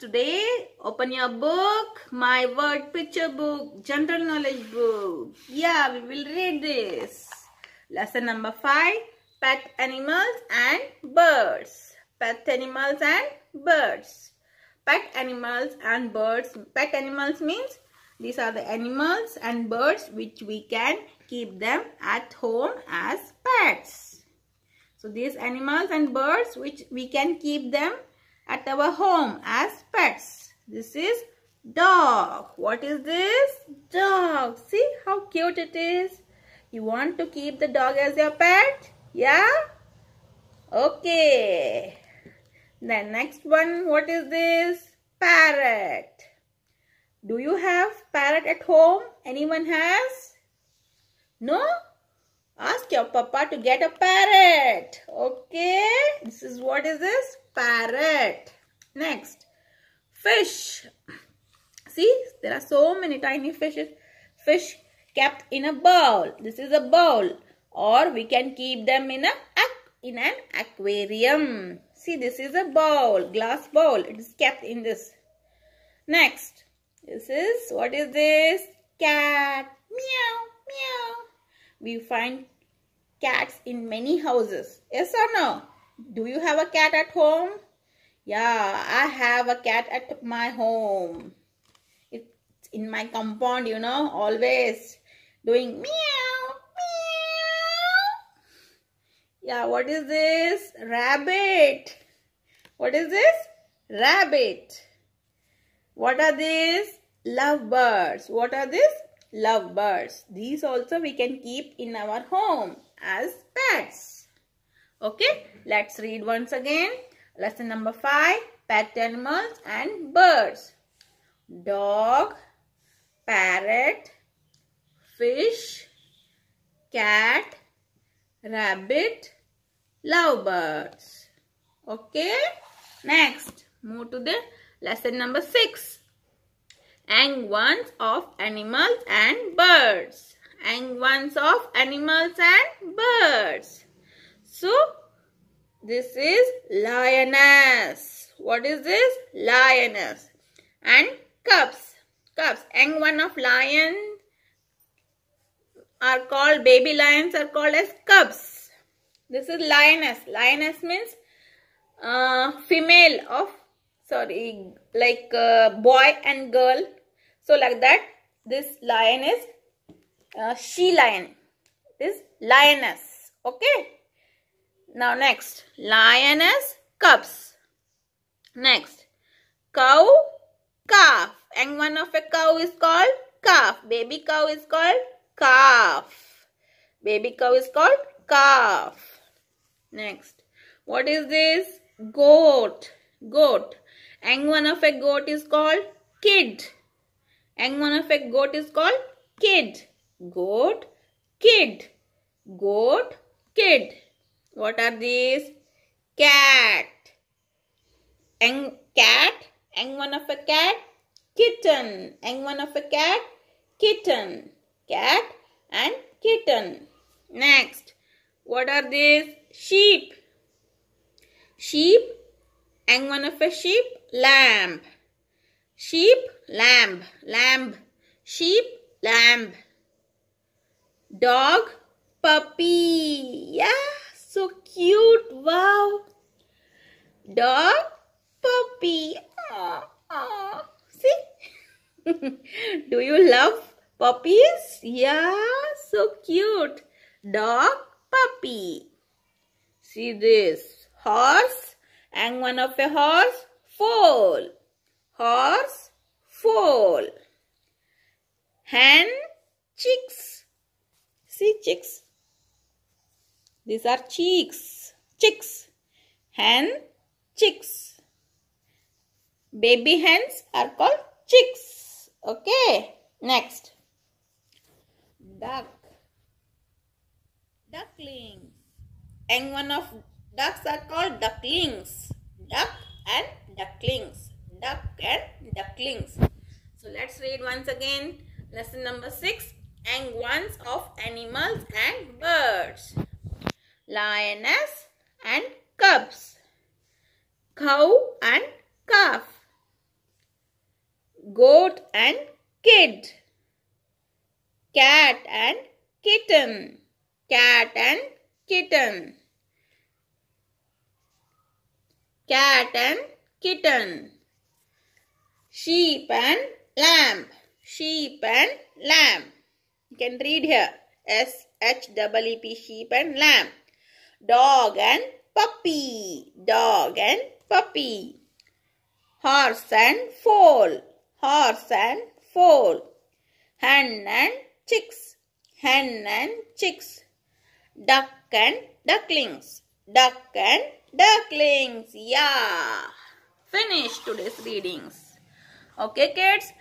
today. Open your book, my word picture book, general knowledge book. Yeah, we will read this. Lesson number 5, pet animals and birds. Pet animals and birds. Pet animals and birds. Pet animals means these are the animals and birds which we can keep them at home as pets. So these animals and birds which we can keep them at our home as pets. This is dog. What is this? Dog. See how cute it is. You want to keep the dog as your pet? Yeah? Okay. Then next one, what is this? Parrot. Do you have parrot at home? Anyone has? No? Ask your papa to get a parrot. Okay. This is what is this? Parrot. Next. Fish. See, there are so many tiny fishes. Fish kept in a bowl. This is a bowl. Or we can keep them in an aquarium. See, this is a bowl. Glass bowl. It is kept in this. Next. This is, what is this? Cat. Meow, meow. We find cats in many houses. Yes or no? Do you have a cat at home? Yeah, I have a cat at my home. It's in my compound, you know, always doing meow, meow. Yeah, what is this? Rabbit. What is this? Rabbit. What are these? Lovebirds. What are these? Lovebirds. These also we can keep in our home as pets. Okay, let's read once again. Lesson number 5, pet animals and birds. Dog, parrot, fish, cat, rabbit, lovebirds. Okay, next move to the lesson number 6. Angwans of animals and birds. Angwans of animals and birds. So, this is lioness. What is this? Lioness. And cubs. Cubs. Angwan of lion are called, baby lions are called as cubs. This is lioness. Lioness means female of, like boy and girl. So like that, this lion is she lion. This lioness. Okay. Now next, lioness, cubs. Next, cow, calf. And one of a cow is called calf. Baby cow is called calf. Baby cow is called calf. Next, what is this? Goat. Goat. And one of a goat is called kid. And one of a goat is called kid. Goat, kid. Goat, kid. What are these? Cat. And cat. And one of a cat. Kitten. And one of a cat. Kitten. Cat and kitten. Next. What are these? Sheep. Sheep. And one of a sheep. Lamb. Sheep. Lamb. Lamb. Sheep. Lamb. Dog. Puppy. Yeah. So cute. Wow. Dog, puppy. Aww, aww. See? Do you love puppies? Yeah, so cute. Dog, puppy. See this. Horse. And one of a horse. Foal. Horse, foal. Hen, chicks. See chicks. These are chicks. Chicks. Hen, chicks. Baby hens are called chicks. Okay. Next. Duck. Ducklings. And one of ducks are called ducklings. Duck and ducklings. Duck and ducklings. So let's read once again. Lesson number 6. Angwans of animals and birds. Lioness and cubs. Cow and calf. goat and kid. Cat and kitten. Cat and kitten. Cat and kitten. Sheep and lamb. Sheep and lamb. You can read here. S-H-E-E-P, sheep and lamb. Dog and puppy. Dog and puppy. Horse and foal. Horse and foal. Hen and chicks. Hen and chicks. Duck and ducklings. Duck and ducklings. Yeah. Finish today's readings. Okay, kids.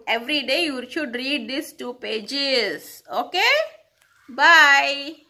Every day you should read these 2 pages. Okay. Bye.